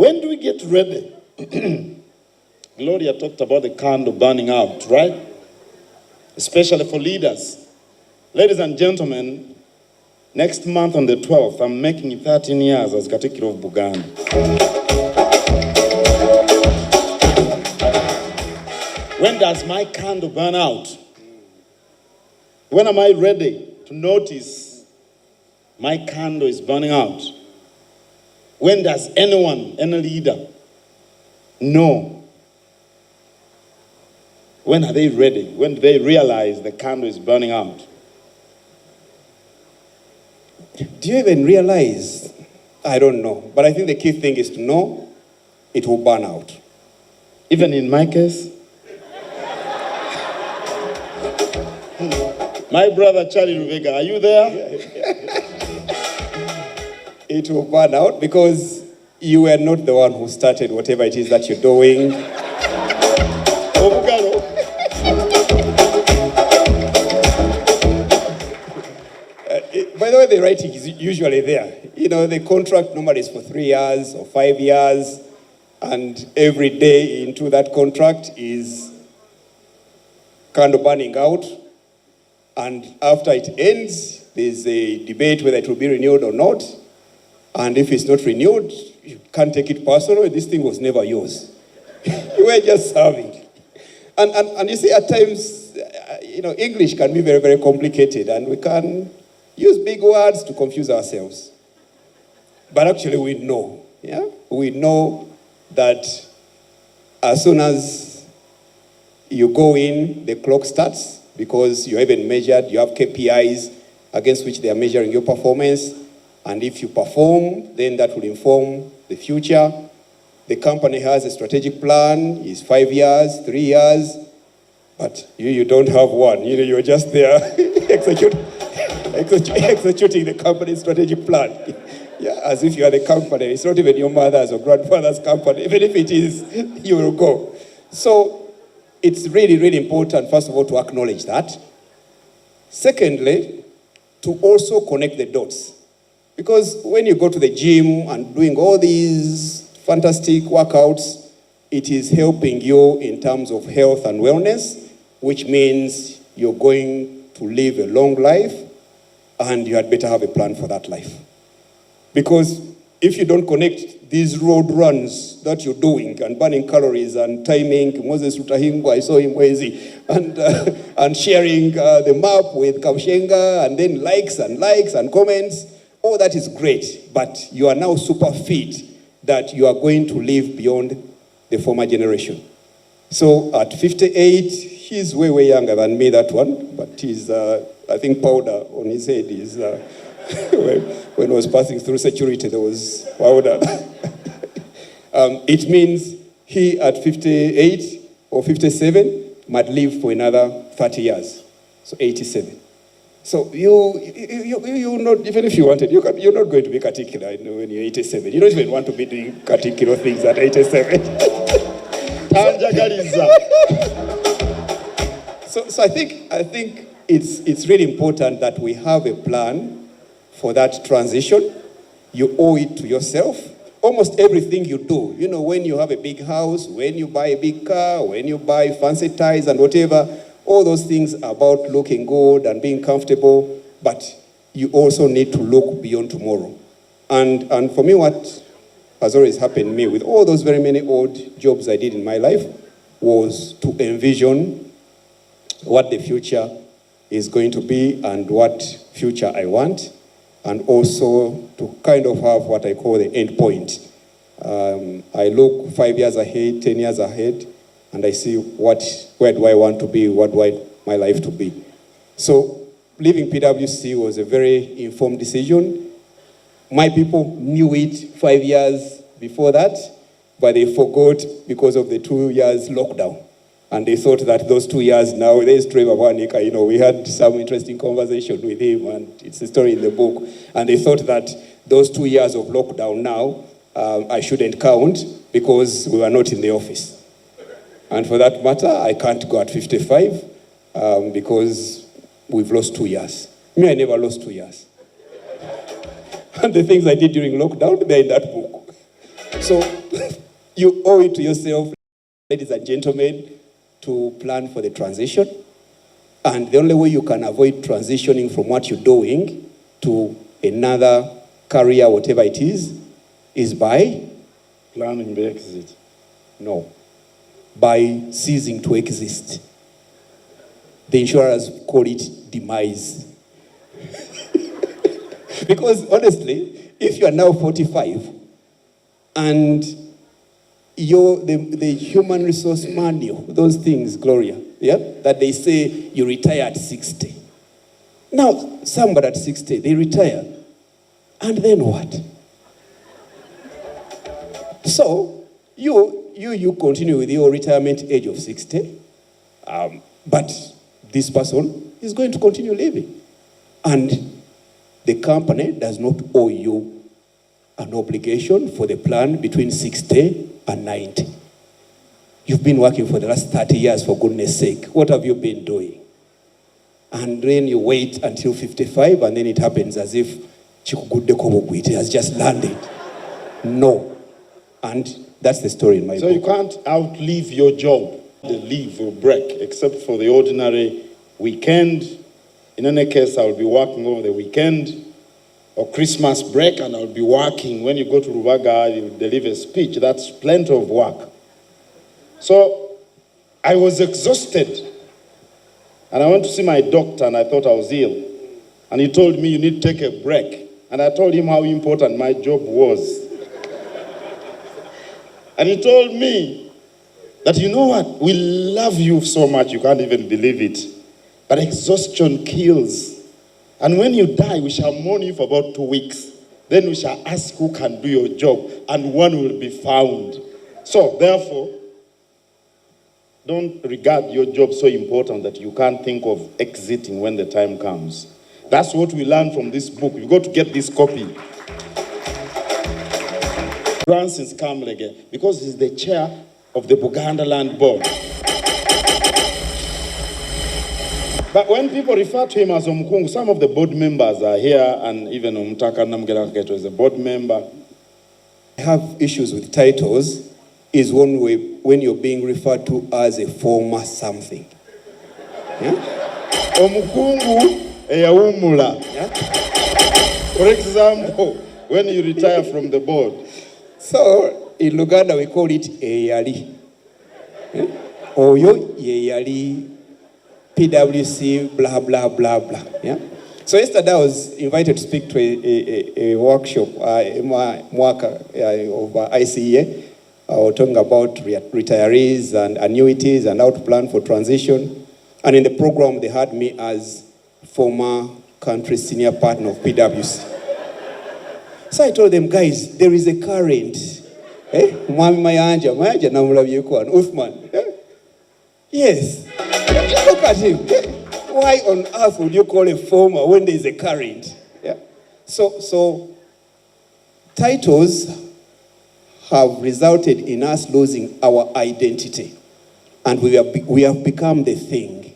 When do we get ready? Gloria talked about the candle burning out, right? Especially for leaders. Ladies and gentlemen, next month on the 12th, I'm making 13 years as Katikkiro of Buganda. When does my candle burn out? When am I ready to notice my candle is burning out? When does anyone, any leader, know? When are they ready? When do they realize the candle is burning out? Do you even realize? I don't know. But I think the key thing is to know it will burn out. Even in my case? My brother Charlie Rubega, are you there? It will burn out because you were not the one who started whatever it is that you're doing. By the way, the writing is usually there. You know, the contract normally is for 3 years or 5 years, and every day into that contract is kind of burning out. And after it ends, there's a debate whether it will be renewed or not. And if it's not renewed, you can't take it personal. This thing was never yours. You were just serving. And you see, at times, English can be very, very complicated, and we can use big words to confuse ourselves. But actually, we know. Yeah? We know that as soon as you go in, the clock starts, because you haven't measured, you have KPIs against which they are measuring your performance. And if you perform, then that will inform the future. The company has a strategic plan, it's 5 years, 3 years, but you don't have one. You're just there executing the company's strategic plan. Yeah, as if you are the company. It's not even your mother's or grandfather's company. Even if it is, you will go. So it's really, really important, first of all, to acknowledge that. Secondly, to also connect the dots. Because when you go to the gym and doing all these fantastic workouts, it is helping you in terms of health and wellness, which means you're going to live a long life, and you had better have a plan for that life. Because if you don't connect these road runs that you're doing and burning calories and timing, Moses Rutahingwa, I saw him Wezi, and sharing the map with Kamshenga, and then likes and comments, all that is great, but you are now super fit that you are going to live beyond the former generation. So at 58, he's way, way younger than me, that one, but he's, I think, powder on his head is... when I was passing through security, there was powder. It means he at 58 or 57 might live for another 30 years, so 87. So you not, even if you wanted, you're not going to be Katikkiro when you're 87. You don't even want to be doing Katikkiro things at 87. So I think it's really important that we have a plan for that transition. You owe it to yourself. Almost everything you do, when you have a big house, when you buy a big car, when you buy fancy ties and whatever, all those things are about looking good and being comfortable, but you also need to look beyond tomorrow. And for me, what has always happened to me with all those very many odd jobs I did in my life was to envision what the future is going to be and what future I want, and also to kind of have what I call the end point. I look 5 years ahead, 10 years ahead, and I see where do I want to be, what do I want my life to be. So leaving PwC was a very informed decision. My people knew it 5 years before that, but they forgot because of the 2 years lockdown. And they thought that those 2 years now, there's Trevor Wanika, we had some interesting conversation with him, and it's a story in the book. And they thought that those 2 years of lockdown now, I shouldn't count because we were not in the office. And for that matter, I can't go at 55 because we've lost 2 years. Me, I never lost 2 years. And the things I did during lockdown, they're in that book. So You owe it to yourself, ladies and gentlemen, to plan for the transition. And the only way you can avoid transitioning from what you're doing to another career, whatever it is by planning the exit. No. By ceasing to exist. The insurers call it demise. Because honestly, if you are now 45 and the human resource manual, those things, Gloria, yeah, that they say you retire at 60. Now, somebody at 60, they retire. And then what? So, you continue with your retirement age of 60, but this person is going to continue living. And the company does not owe you an obligation for the plan between 60 and 90. You've been working for the last 30 years, for goodness sake. What have you been doing? And then you wait until 55, and then it happens as if it has just landed. No. And that's the story in my book. So you can't outlive your job, the leave or break, except for the ordinary weekend. In any case, I'll be working over the weekend, or Christmas break, and I'll be working. When you go to Rubaga, you deliver a speech. That's plenty of work. So I was exhausted. And I went to see my doctor, and I thought I was ill. And he told me, you need to take a break. And I told him how important my job was. And he told me that, you know what, we love you so much, you can't even believe it. But exhaustion kills. And when you die, we shall mourn you for about 2 weeks. Then we shall ask who can do your job, and one will be found. So, therefore, don't regard your job so important that you can't think of exiting when the time comes. That's what we learned from this book. You've got to get this copy. Francis Kamulegeya, because he's the chair of the Buganda Land Board. But when people refer to him as Omukungu, some of the board members are here, and even Omutaka Namugera is a board member. I have issues with titles is one way when you're being referred to as a former something. Yeah? Omukungu eyawumula. Yeah? For example, when you retire from the board. So, in Luganda we call it eyali. Yeah? Oyo yeyali PwC blah blah blah blah. Yeah? So yesterday I was invited to speak to a workshop of ICEA. Talking about retirees and annuities and how to plan for transition. And in the program, they had me as former country senior partner of PwC. So I told them, guys, there is a current. Mayanja Uthman. Yes. Look at him. Why on earth would you call a former when there is a current? Yeah. So titles have resulted in us losing our identity. And we have become the thing.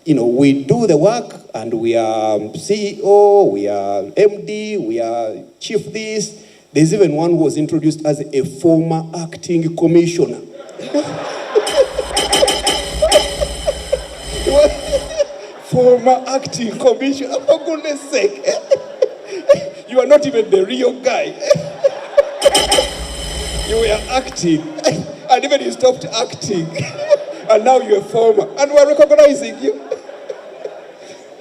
You know, we do the work and we are CEO, we are MD, we are chief this. There's even one who was introduced as a former acting commissioner. Former acting commissioner, for goodness sake. You are not even the real guy. You were acting, and even you stopped acting, and now you're a former, and we're recognizing you.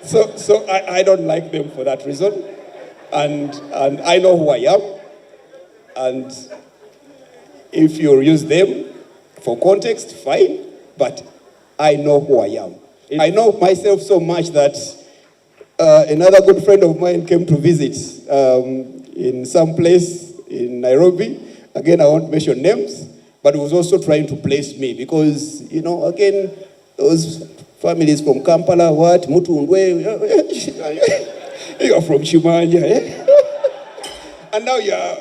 So I don't like them for that reason, and I know who I am, and if you use them for context, fine, but I know who I am. I know myself so much that another good friend of mine came to visit in some place in Nairobi. Again, I won't mention names, but he was also trying to place me because, you know, again, those families from Kampala, what, Mutundwe, you are from Chimanja, eh? And now you are...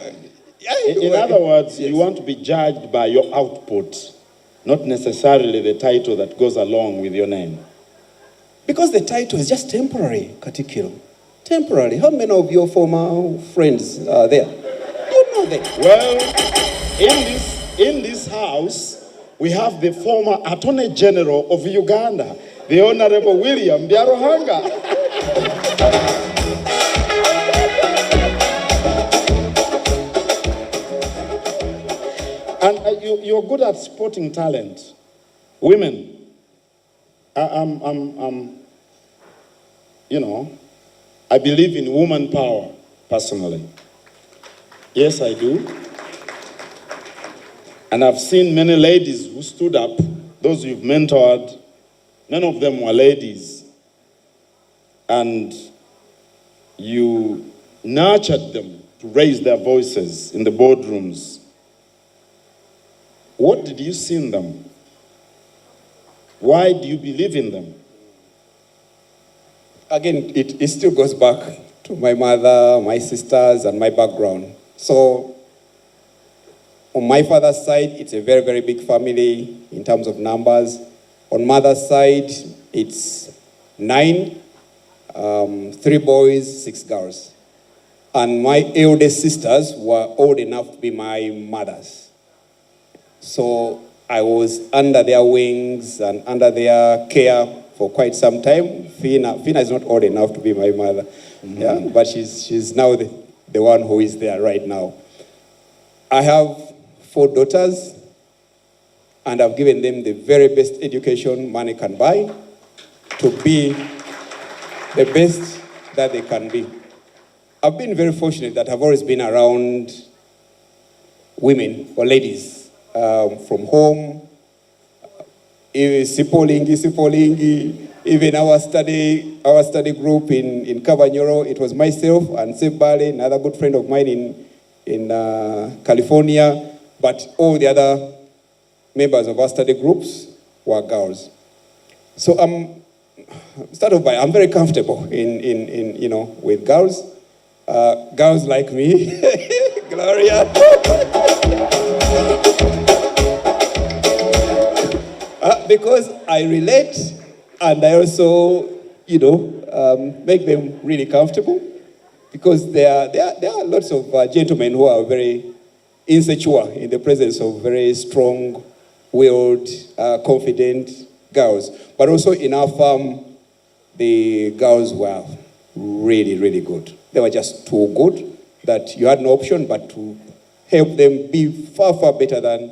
In other words, yes. You want to be judged by your output, not necessarily the title that goes along with your name. Because the title is just temporary, Katikkiro. Temporary. How many of your former friends are there? You know are they? Well, in this house, we have the former Attorney General of Uganda, the Honorable William Byaruhanga. And you're good at spotting talent. Women, I believe in woman power, personally. Yes, I do. And I've seen many ladies who stood up, those you've mentored, none of them were ladies. And you nurtured them to raise their voices in the boardrooms. What did you see in them? Why do you believe in them? Again, it still goes back to my mother, my sisters, and my background. So, on my father's side, it's a very, very big family in terms of numbers. On mother's side, it's 9, 3 boys, 6 girls. And my eldest sisters were old enough to be my mothers. So I was under their wings and under their care for quite some time. Fina is not old enough to be my mother, yeah, but she's now the one who is there right now. I have 4 daughters, and I've given them the very best education money can buy to be the best that they can be. I've been very fortunate that I've always been around women or ladies from home, Sipolingi, even our study group in Kavanyoro. It was myself and Sebale, another good friend of mine in California, but all the other members of our study groups were girls. So I'm very comfortable in with girls, girls like me, Gloria. Because I relate, and I also, make them really comfortable. Because there are lots of gentlemen who are very insecure in the presence of very strong-willed, confident girls. But also in our farm, the girls were really, really good. They were just too good that you had no option but to help them be far, far better than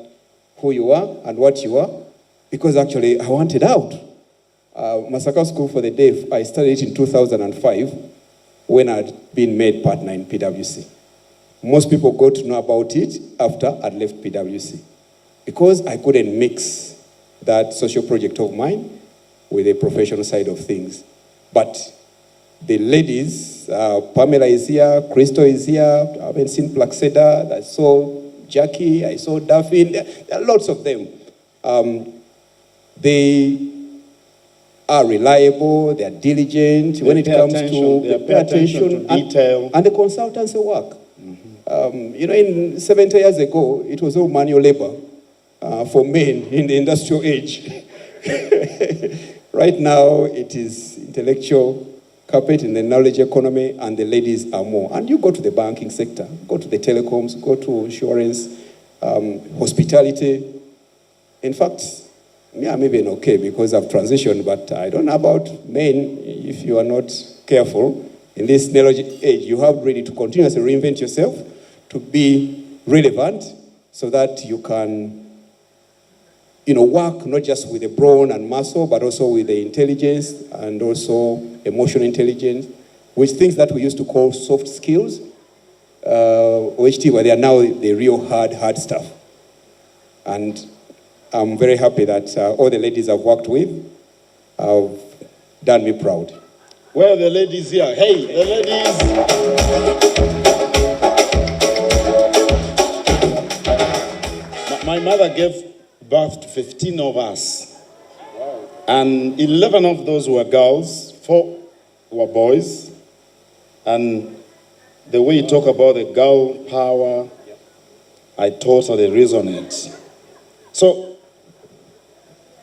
who you are and what you are. Because actually, I wanted out. Masaka School for the Deaf, I studied in 2005 when I'd been made partner in PwC. Most people got to know about it after I'd left PwC. Because I couldn't mix that social project of mine with the professional side of things. But the ladies, Pamela is here, Crystal is here, I haven't seen Plaxeda, I saw Jackie, I saw Daphne, there are lots of them. They are reliable, they are diligent when it comes to they pay attention to detail. And the consultancy work. In 70 years ago, it was all manual labor for men in the industrial age. Right now, it is intellectual carpet in the knowledge economy, and the ladies are more. And you go to the banking sector, go to the telecoms, go to insurance, hospitality. In fact, I'm even okay because I've transitioned, but I don't know about men. If you are not careful in this knowledge age, you have really to continuously reinvent yourself to be relevant so that you can, work not just with the brawn and muscle, but also with the intelligence and also emotional intelligence, which things that we used to call soft skills, OHT, but they are now the real hard stuff. And I'm very happy that all the ladies I've worked with have done me proud. Where are the ladies here? Hey, the ladies. My mother gave birth to 15 of us. Wow. And 11 of those were girls, 4 were boys. And the way you talk about the girl power, I totally resonate. So,